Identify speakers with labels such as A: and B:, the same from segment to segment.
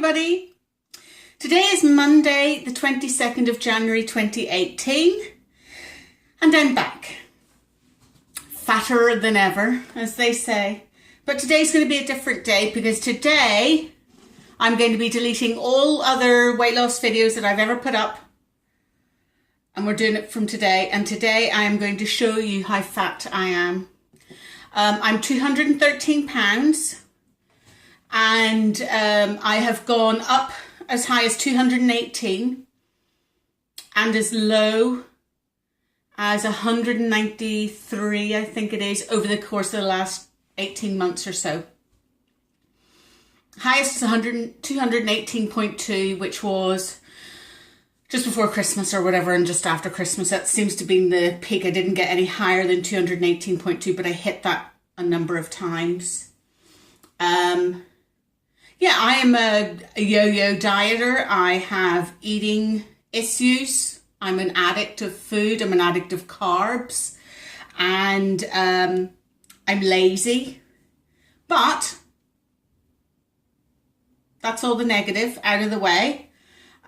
A: everybody. Today is Monday, the 22nd of January 2018, and I'm back. Fatter than ever, as they say. But today's going to be a different day because today I'm going to be deleting all other weight loss videos that I've ever put up. And we're doing it from today. And today I am going to show you how fat I am. I'm 213 pounds. And I have gone up as high as 218 and as low as 193, I think it is, over the course of the last 18 months or so. Highest is 218.2, which was just before Christmas or whatever, and just after Christmas. That seems to be the peak. I didn't get any higher than 218.2, but I hit that a number of times. Yeah, I am a yo-yo dieter. I have eating issues. I'm an addict of food. I'm an addict of carbs. And I'm lazy. But that's all the negative out of the way.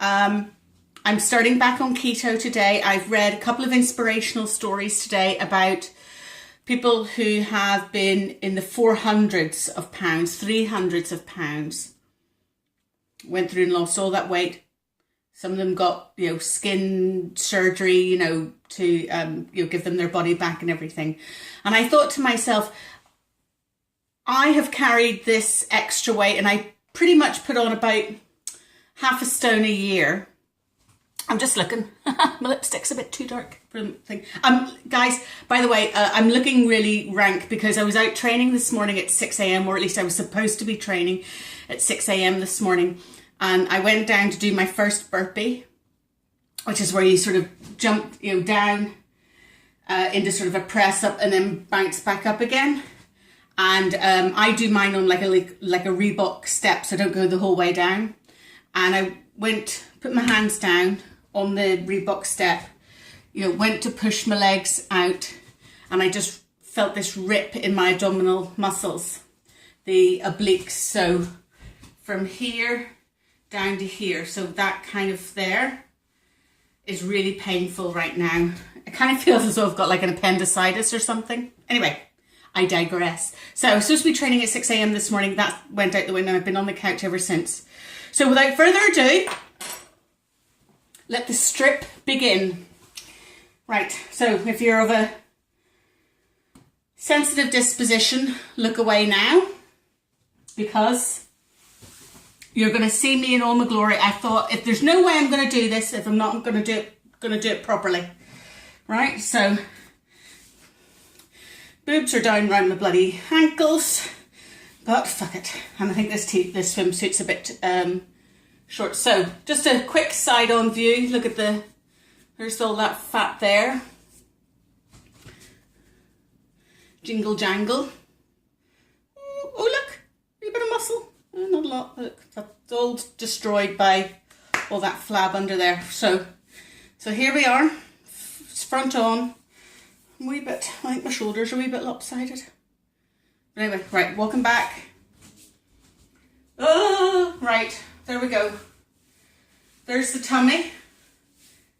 A: I'm starting back on keto today. I've read a couple of inspirational stories today about people who have been in the 400s of pounds, 300s of pounds, went through and lost all that weight. Some of them got, skin surgery, to, give them their body back and everything. And I thought to myself, I have carried this extra weight and I pretty much put on about half a stone a year. I'm just looking. My lipstick's a bit too dark for the thing. Guys, by the way, I'm looking really rank because I was out training this morning at 6 a.m. or at least I was supposed to be training at 6 a.m. this morning. And I went down to do my first burpee, which is where you sort of jump, down into sort of a press up and then bounce back up again. And I do mine on like a Reebok step, so I don't go the whole way down. And I put my hands down on the Reebok step, went to push my legs out, and I just felt this rip in my abdominal muscles, the obliques. So from here down to here, so that kind of there is really painful right now. It kind of feels as though I've got like an appendicitis or something. Anyway, I digress. So I was supposed to be training at 6 a.m. this morning. That went out the window. I've been on the couch ever since. So without further ado, let the strip begin. Right, so if you're of a sensitive disposition, look away now, because you're going to see me in all my glory. I thought, if there's no way I'm going to do this, if I'm not going to do it properly. Right, so boobs are down around my bloody ankles, but fuck it. And I think this swimsuit's a bit short. So just a quick side on view. Look at there's all that fat there. Jingle jangle. Oh look, a bit of muscle. Not a lot. Look, that's all destroyed by all that flab under there. So here we are. It's front on. A wee bit, I think my shoulders are a wee bit lopsided. But anyway, right, welcome back. Oh, right, there we go. There's the tummy,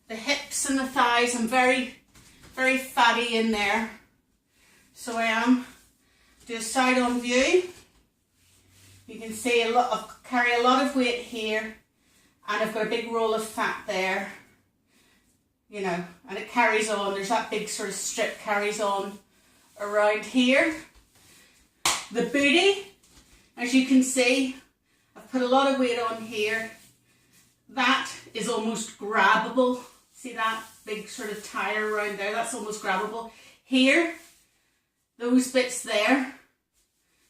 A: the hips and the thighs. I'm very, very fatty in there. So I am. Do a side on view. You can see carry a lot of weight here, and I've got a big roll of fat there. And it carries on. There's that big sort of strip carries on around here. The booty, as you can see, I've put a lot of weight on here. That is almost grabbable. See that big sort of tire around there? That's almost grabbable. Here, those bits there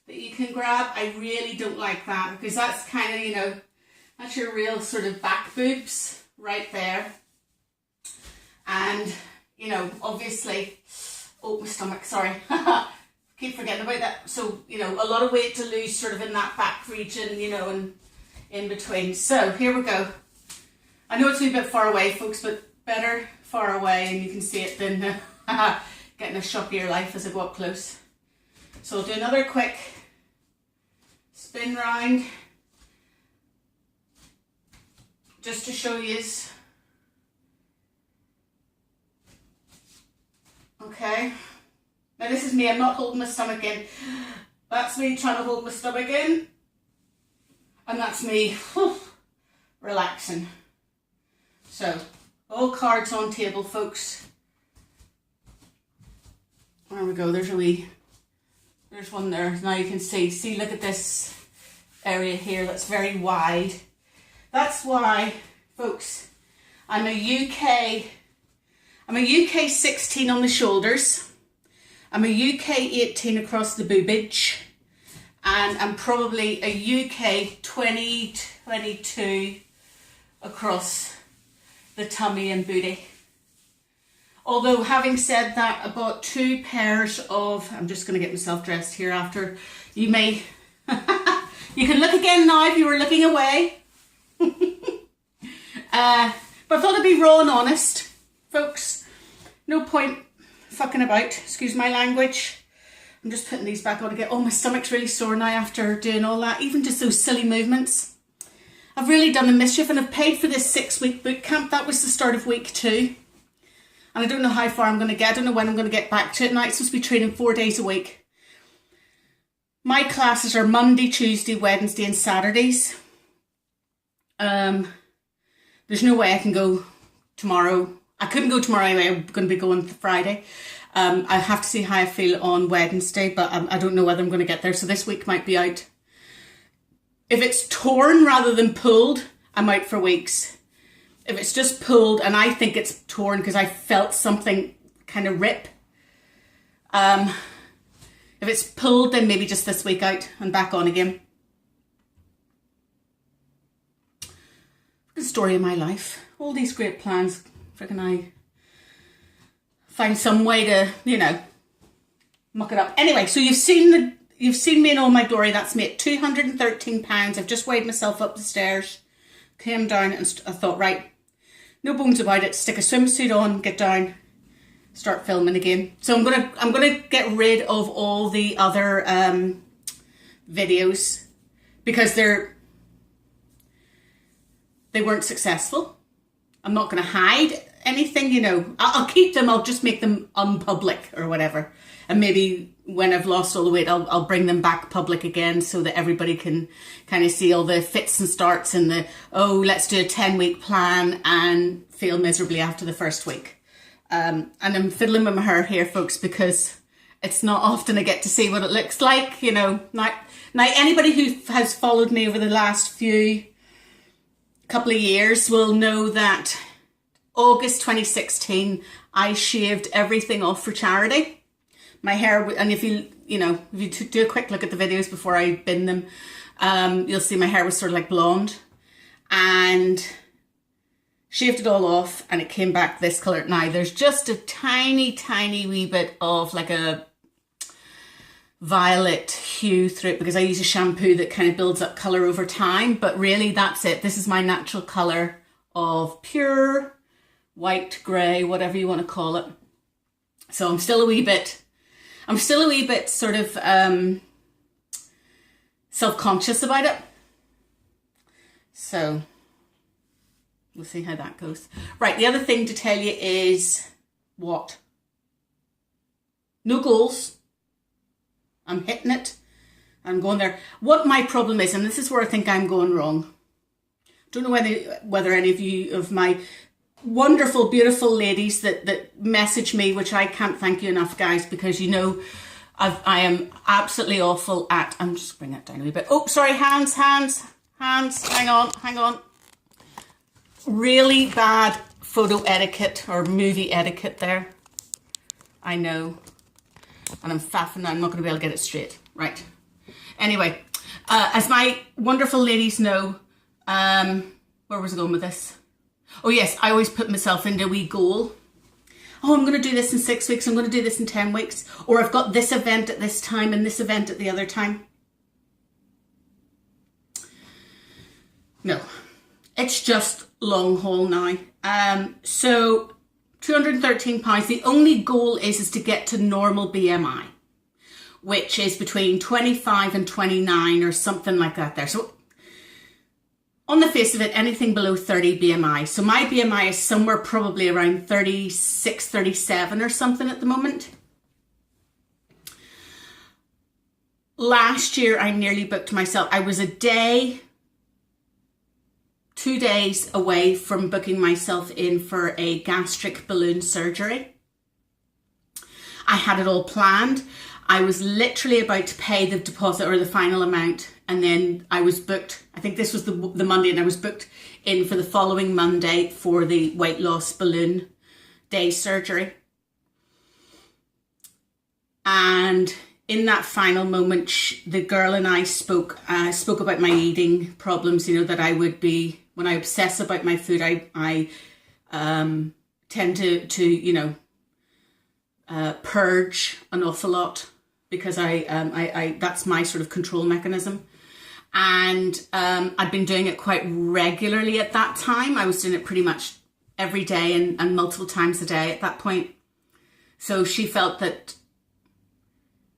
A: that you can grab, I really don't like that, because that's kind of, that's your real sort of back boobs right there. And, obviously, oh, my stomach, sorry. Keep forgetting about that. So, a lot of weight to lose sort of in that back region, and in between. So, here we go. I know it's a wee bit far away, folks, but better far away and you can see it than getting a shock of your life as I go up close. So I'll do another quick spin round. just to show you. Okay. Now this is me, I'm not holding my stomach in. That's me trying to hold my stomach in. And that's me relaxing. So, all cards on table, folks. There we go, there's one there. Now you can see, look at this area here, that's very wide. That's why, folks, I'm a UK 16 on the shoulders. I'm a UK 18 across the boobage. And I'm probably a UK 20, 22 across the tummy and booty. Although, having said that, I bought 2 pairs of, I'm just going to get myself dressed here after. You may, you can look again now if you were looking away. But I thought I'd be raw and honest, folks. No point fucking about, excuse my language. I'm just putting these back on again. Oh, my stomach's really sore now after doing all that. Even just those silly movements. I've really done a mischief, and I've paid for this 6-week boot camp. That was the start of week 2. And I don't know how far I'm going to get. I don't know when I'm going to get back to it. Now it's supposed to be training 4 days a week. My classes are Monday, Tuesday, Wednesday and Saturdays. There's no way I can go tomorrow. I couldn't go tomorrow anyway. I'm going to be going Friday. I have to see how I feel on Wednesday, but I don't know whether I'm going to get there. So this week might be out. If it's torn rather than pulled, I'm out for weeks. If it's just pulled and I think it's torn because I felt something kind of rip. If it's pulled, then maybe just this week out and back on again. The story of my life. All these great plans. Freaking I find some way to, you know, muck it up. Anyway, so you've seen me in all my glory. That's me at 213 pounds. I've just weighed myself up the stairs, came down, and I thought, right, no bones about it. Stick a swimsuit on, get down, start filming again. So I'm gonna get rid of all the other videos because they weren't successful. I'm not gonna hide anything, you know. I'll keep them. I'll just make them unpublic or whatever. And maybe when I've lost all the weight, I'll bring them back public again so that everybody can kind of see all the fits and starts and the, oh, let's do a 10-week plan and fail miserably after the first week. And I'm fiddling with my hair here, folks, because it's not often I get to see what it looks like, you know. Now anybody who has followed me over the last couple of years will know that August 2016, I shaved everything off for charity. My hair, and if you do a quick look at the videos before I bin them, you'll see my hair was sort of like blonde, and shaved it all off and it came back this colour. Now there's just a tiny wee bit of like a violet hue through it because I use a shampoo that kind of builds up colour over time, but really that's it. This is my natural colour of pure white, grey, whatever you want to call it. So I'm still a wee bit sort of self-conscious about it. So we'll see how that goes. Right, the other thing to tell you is what? No goals. I'm hitting it. I'm going there. What my problem is, and this is where I think I'm going wrong. Don't know whether any of you, of my wonderful, beautiful ladies that message me, which I can't thank you enough, guys, because you know I am absolutely awful at, I'm just bring that down a wee bit. Oh, sorry, hands, hang on. Really bad photo etiquette or movie etiquette there. I know. And I'm faffing now, I'm not going to be able to get it straight. Right. Anyway, as my wonderful ladies know, where was I going with this? Oh yes, I always put myself into a wee goal. Oh, I'm going to do this in 6 weeks. I'm going to do this in 10 weeks. Or I've got this event at this time and this event at the other time. No, it's just long haul now. So 213 pounds. The only goal is to get to normal BMI, which is between 25 and 29 or something like that there. So on the face of it, anything below 30 BMI. So my BMI is somewhere probably around 36, 37 or something at the moment. Last year, I nearly booked myself. I was 2 days away from booking myself in for a gastric balloon surgery. I had it all planned. I was literally about to pay the deposit or the final amount, and then I was booked. I think this was the Monday, and I was booked in for the following Monday for the weight loss balloon day surgery. And in that final moment, the girl and I spoke about my eating problems. You know, that I would be, when I obsess about my food, I tend to purge an awful lot, because I that's my sort of control mechanism. And I'd been doing it quite regularly at that time. I was doing it pretty much every day and multiple times a day at that point. So she felt that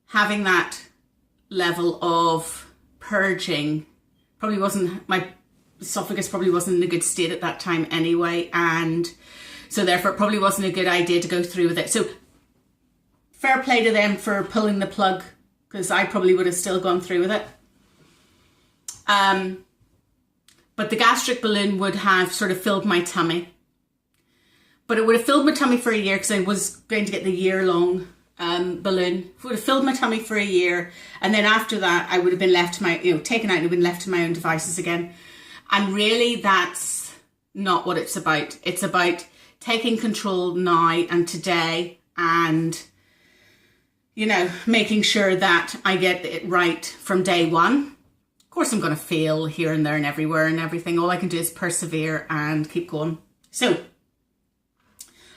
A: having that level of purging probably wasn't, my esophagus probably wasn't in a good state at that time anyway. And so therefore it probably wasn't a good idea to go through with it. So fair play to them for pulling the plug, because I probably would have still gone through with it. But the gastric balloon would have sort of filled my tummy. But it would have filled my tummy for a year, because I was going to get the year-long balloon. It would have filled my tummy for a year. And then after that, I would have been left to my, taken out and been left to my own devices again. And really, that's not what it's about. It's about taking control now and today, and making sure that I get it right from day one. Of course, I'm going to fail here and there and everywhere and everything. All I can do is persevere and keep going. So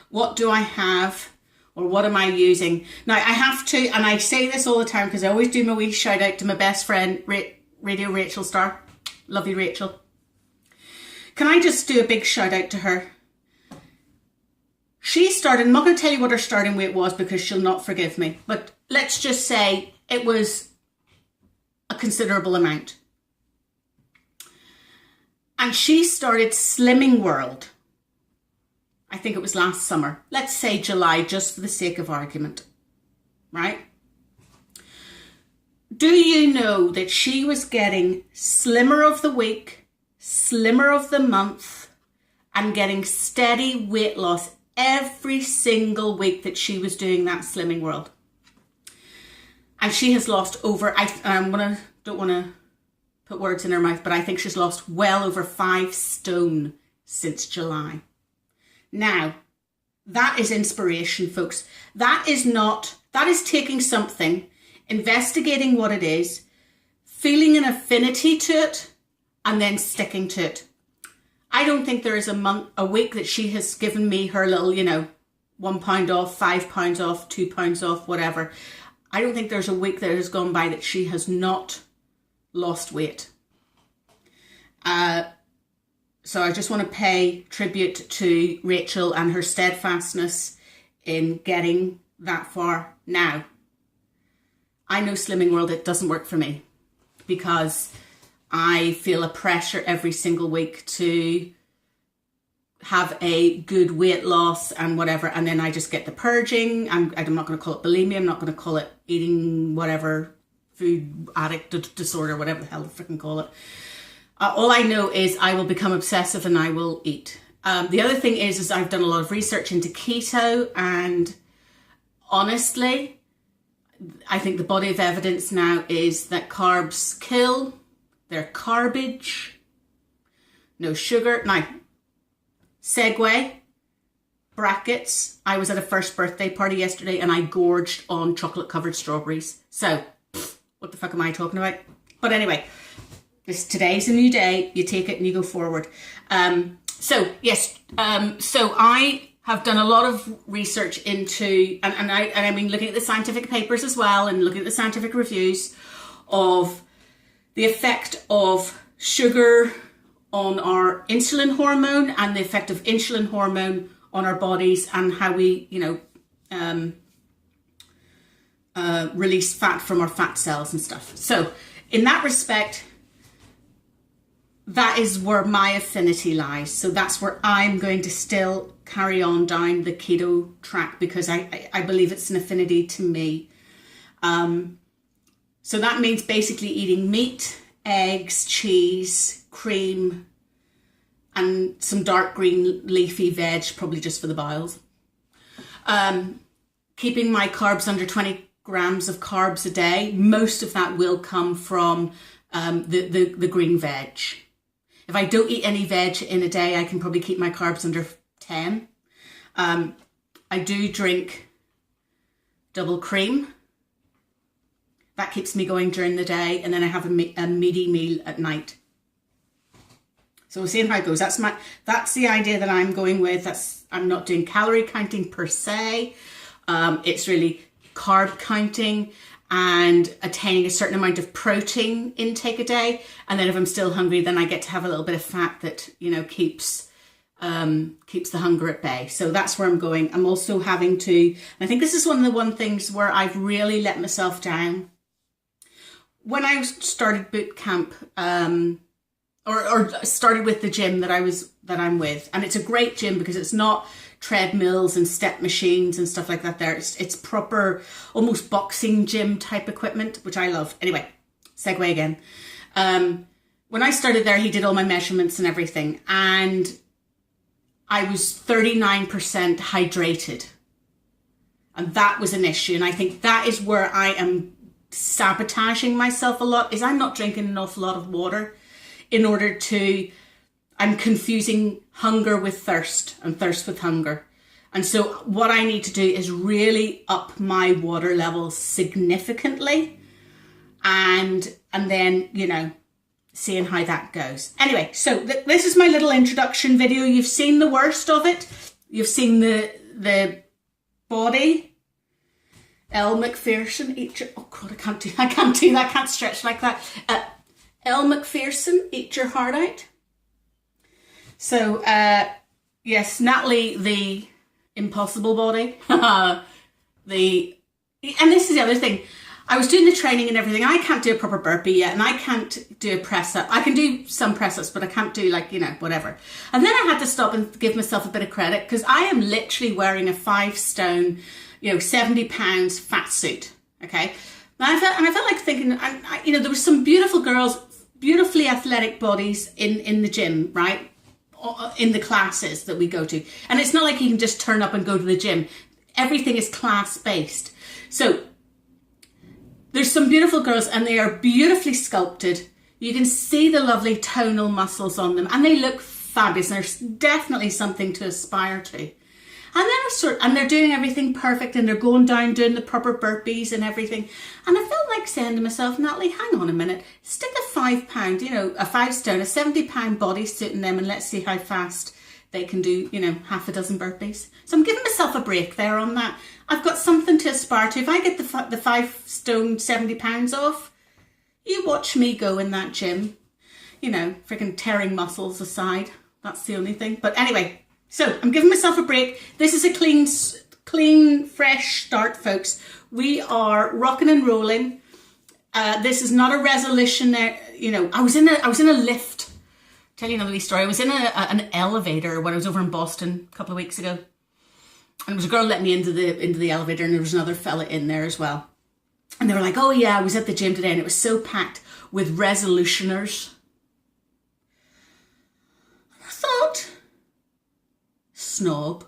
A: what do I have, or what am I using? Now, I have to, and I say this all the time because I always do my wee shout out to my best friend, Radio Rachel Star. Love you, Rachel. Can I just do a big shout out to her? She started, I'm not going to tell you what her starting weight was because she'll not forgive me, but let's just say it was a considerable amount. And she started Slimming World. I think it was last summer. Let's say July, just for the sake of argument, right? Do you know that she was getting Slimmer of the Week, Slimmer of the Month, and getting steady weight loss every single week that she was doing that Slimming World? And she has lost over, don't want to put words in her mouth, but I think she's lost well over 5 stone since July. Now, that is inspiration, folks. That is taking something, investigating what it is, feeling an affinity to it, and then sticking to it. I don't think there is a week that she has given me her little, £1 off, £5 off, £2 off, whatever. I don't think there's a week that has gone by that she has not lost weight. So I just want to pay tribute to Rachel and her steadfastness in getting that far. Now, I know Slimming World, it doesn't work for me because I feel a pressure every single week to have a good weight loss and whatever, and then I just get the purging. I'm not going to call it bulimia, I'm not going to call it eating whatever, food addict disorder, whatever the hell to freaking call it. All I know is I will become obsessive and I will eat. The other thing is I've done a lot of research into keto, and honestly, I think the body of evidence now is that carbs kill, they're garbage, no sugar. Now, segue, brackets, I was at a first birthday party yesterday and I gorged on chocolate covered strawberries. So, what the fuck am I talking about? But anyway, today's a new day, you take it and you go forward. So I have done a lot of research into, and I mean looking at the scientific papers as well, and looking at the scientific reviews of the effect of sugar on our insulin hormone and the effect of insulin hormone on our bodies, and how we, release fat from our fat cells and stuff. So in that respect, that is where my affinity lies. So that's where I'm going to still carry on down the keto track, because I believe it's an affinity to me. So that means basically eating meat, eggs, cheese, cream, and some dark green leafy veg, probably just for the bowels. Keeping my carbs under 20 grams of carbs a day. Most of that will come from the green veg. If I don't eat any veg in a day, I can probably keep my carbs under 10. I do drink double cream. That keeps me going during the day, and then I have a meaty meal at night. So we'll see how it goes. That's the idea that I'm going with. I'm not doing calorie counting per se. It's really carb counting and attaining a certain amount of protein intake a day. And then if I'm still hungry, then I get to have a little bit of fat that, keeps the hunger at bay. So that's where I'm going. I'm also having to, and I think this is one of the things where I've really let myself down. When I started boot camp, or started with the gym that I'm with, and it's a great gym because it's not treadmills and step machines and stuff like that there. It's proper, almost boxing gym type equipment, which I love. Anyway, segue again. When I started there, he did all my measurements and everything, and I was 39% hydrated. And that was an issue. And I think that is where I am sabotaging myself a lot, is I'm not drinking an awful lot of water I'm confusing hunger with thirst and thirst with hunger. And so what I need to do is really up my water levels significantly, and then, seeing how that goes. Anyway, so this is my little introduction video. You've seen the worst of it. You've seen the body. Elle Macpherson, oh God, I can't do that, I can't stretch like that. Elle Macpherson, eat your heart out. So, yes, Natalie, the impossible body. And this is the other thing. I was doing the training and everything. I can't do a proper burpee yet, and I can't do a press up. I can do some press ups, but I can't do whatever. And then I had to stop and give myself a bit of credit, because I am literally wearing a 5 stone, 70 pounds fat suit. Okay. And I felt like thinking, there were some beautiful girls, beautifully athletic bodies in the gym, right? In the classes that we go to. And it's not like you can just turn up and go to the gym. Everything is class based. So there's some beautiful girls, and they are beautifully sculpted. You can see the lovely tonal muscles on them, and they look fabulous. There's definitely something to aspire to. And then they're doing everything perfect, and they're going down doing the proper burpees and everything. And I felt like saying to myself, Natalie, hang on a minute, stick a 5 pound, a 5 stone, a 70 pound bodysuit in them, and let's see how fast they can do, half a dozen burpees. So I'm giving myself a break there on that. I've got something to aspire to. If I get the 5 stone, 70 pounds off, you watch me go in that gym, freaking tearing muscles aside. That's the only thing. But anyway, so I'm giving myself a break. This is a clean, fresh start, folks. We are rocking and rolling. This is not a resolution there. I was in a lift. Tell you another wee story. I was in an elevator when I was over in Boston a couple of weeks ago. And there was a girl let me into the elevator, and there was another fella in there as well. And they were like, oh yeah, I was at the gym today, and it was so packed with resolutioners. I thought, snob.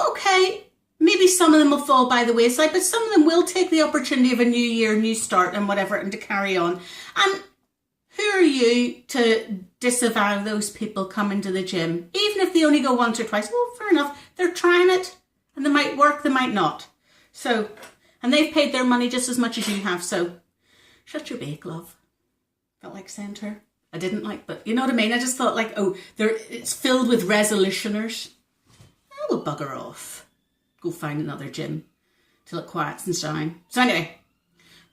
A: Okay, maybe some of them will fall by the wayside, but some of them will take the opportunity of a new year, new start and whatever, and to carry on. And who are you to disavow those people coming to the gym? Even if they only go once or twice, well, fair enough. They're trying it, and they might work, they might not. So, and they've paid their money just as much as you have, so shut your beak, love. Felt like saying to her. I didn't like, but you know what I mean? I just thought it's filled with resolutioners. I will bugger off. Go find another gym till it quiets and down. So anyway,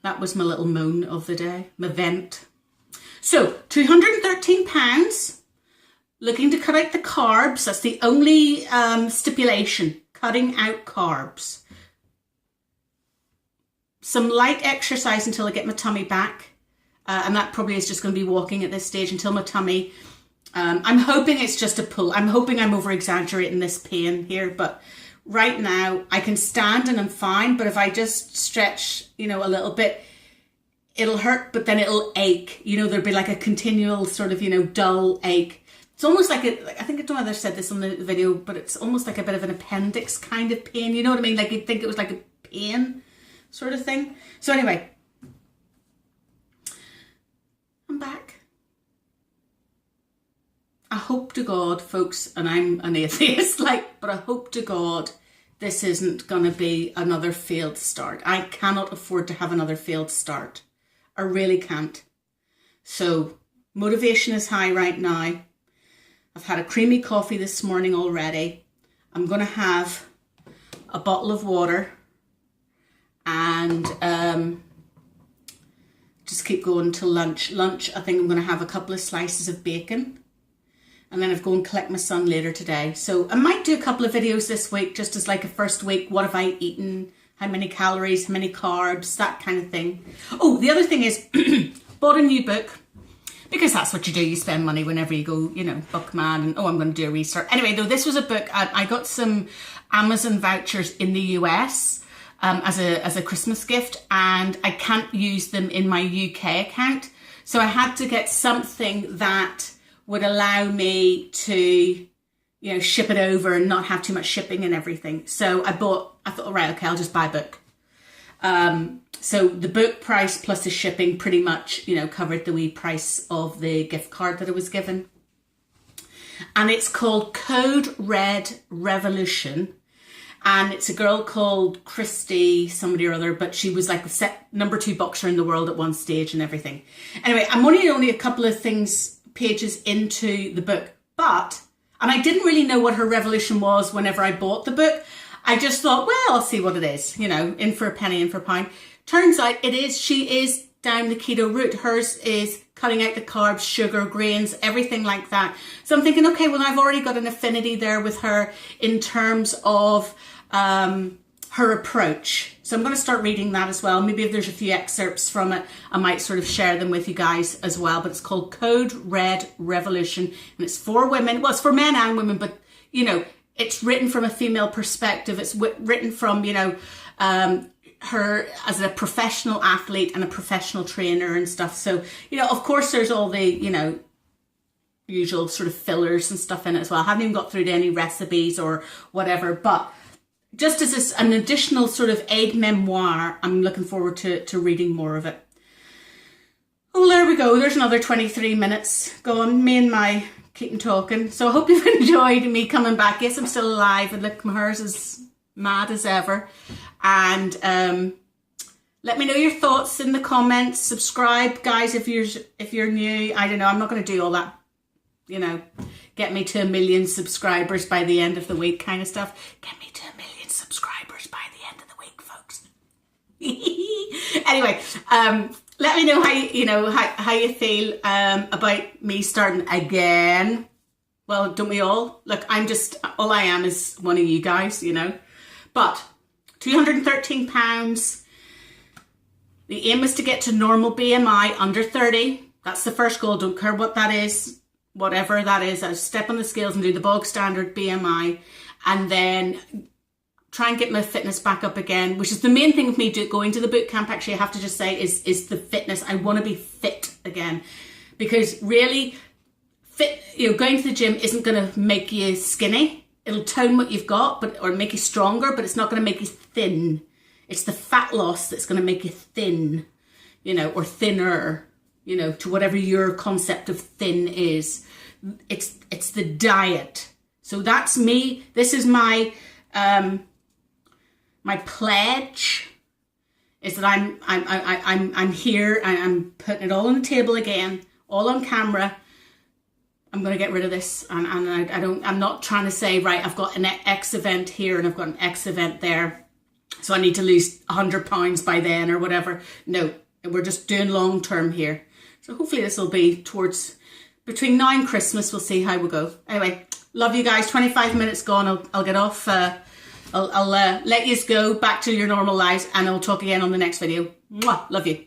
A: that was my little moan of the day, my vent. So, £213, looking to cut out the carbs. That's the only stipulation, cutting out carbs. Some light exercise until I get my tummy back. and that probably is just going to be walking at this stage until my tummy. I'm hoping it's just a pull. I'm hoping I'm over exaggerating this pain here, but right now I can stand and I'm fine. But if I just stretch, you know, a little bit, it'll hurt, but then it'll ache. You know, there'll be like a continual sort of, you know, dull ache. It's almost like I think I don't know whether I said this on the video, but it's almost like a bit of an appendix kind of pain. You know what I mean? Like you'd think it was like a pain sort of thing. So anyway, I'm back. I hope to God, folks, and I'm an atheist, but I hope to God this isn't going to be another failed start. I cannot afford to have another failed start. I really can't. So motivation is high right now. I've had a creamy coffee this morning already. I'm going to have a bottle of water and just keep going till lunch. Lunch, I think I'm going to have a couple of slices of bacon. And then I'll go and collect my son later today. So I might do a couple of videos this week, just as like a first week. What have I eaten? How many calories? How many carbs? That kind of thing. Oh, the other thing is, bought a new book. Because that's what you do. You spend money whenever you go, you know, book mad. And, I'm going to do a restart. Anyway, though, this was a book. I got some Amazon vouchers in the US as a Christmas gift. And I can't use them in my UK account. So I had to get something that would allow me to, you know, ship it over and not have too much shipping and everything. So I thought, all right, okay, I'll just buy a book. So the book price plus the shipping pretty much, you know, covered the wee price of the gift card that I was given. And it's called Code Red Revolution. And it's a girl called Christy, somebody or other, but she was like the number 2 boxer in the world at one stage and everything. Anyway, I'm only a couple of pages into the book, and I didn't really know what her revolution was whenever I bought the book. I just thought, well, I'll see what it is, you know, in for a penny, in for a pound. Turns out she is down the keto route. Hers is cutting out the carbs, sugar, grains, everything like that. So I'm thinking, okay, well, I've already got an affinity there with her in terms of her approach. So I'm going to start reading that as well. Maybe if there's a few excerpts from it, I might sort of share them with you guys as well. But it's called Code Red Revolution, and it's for women. Well, it's for men and women, but, you know, it's written from a female perspective. It's written from, you know, her as a professional athlete and a professional trainer and stuff. So, you know, of course, there's all the, you know, usual sort of fillers and stuff in it as well. I haven't even got through to any recipes or whatever, but just as an additional sort of aid memoir, I'm looking forward to reading more of it. Oh, there we go. There's another 23 minutes gone. Me and my keeping talking. So I hope you've enjoyed me coming back. Yes, I'm still alive, and look, my hair's as mad as ever. And let me know your thoughts in the comments. Subscribe, guys, if you're new. I don't know. I'm not going to do all that, you know, get me to 1 million subscribers by the end of the week kind of stuff. Get me to 1 million subscribers by the end of the week, folks. Anyway, let me know how you feel about me starting again. Well, don't we all? Look, all I am is one of you guys, you know. But 213 pounds. The aim is to get to normal BMI under 30. That's the first goal. Don't care what that is, whatever that is. I'll step on the scales and do the bog standard BMI, and then try and get my fitness back up again, which is the main thing with me going to the boot camp. Actually, I have to just say is the fitness. I want to be fit again, because really fit, you know, going to the gym isn't going to make you skinny. It'll tone what you've got, or make you stronger, but it's not going to make you thin. It's the fat loss that's going to make you thin, you know, or thinner, you know, to whatever your concept of thin is. It's the diet. So that's me. This is my my pledge, is that I'm here and I'm putting it all on the table again, all on camera. I'm going to get rid of this, and I'm not trying to say, right, I've got an X event here and I've got an X event there, so I need to lose 100 pounds by then or whatever. No, we're just doing long term here. So hopefully this will be between now and Christmas. We'll see how we go. Anyway, love you guys. 25 minutes gone. I'll get off. I'll let you go back to your normal lives, and I'll talk again on the next video. Mwah, love you.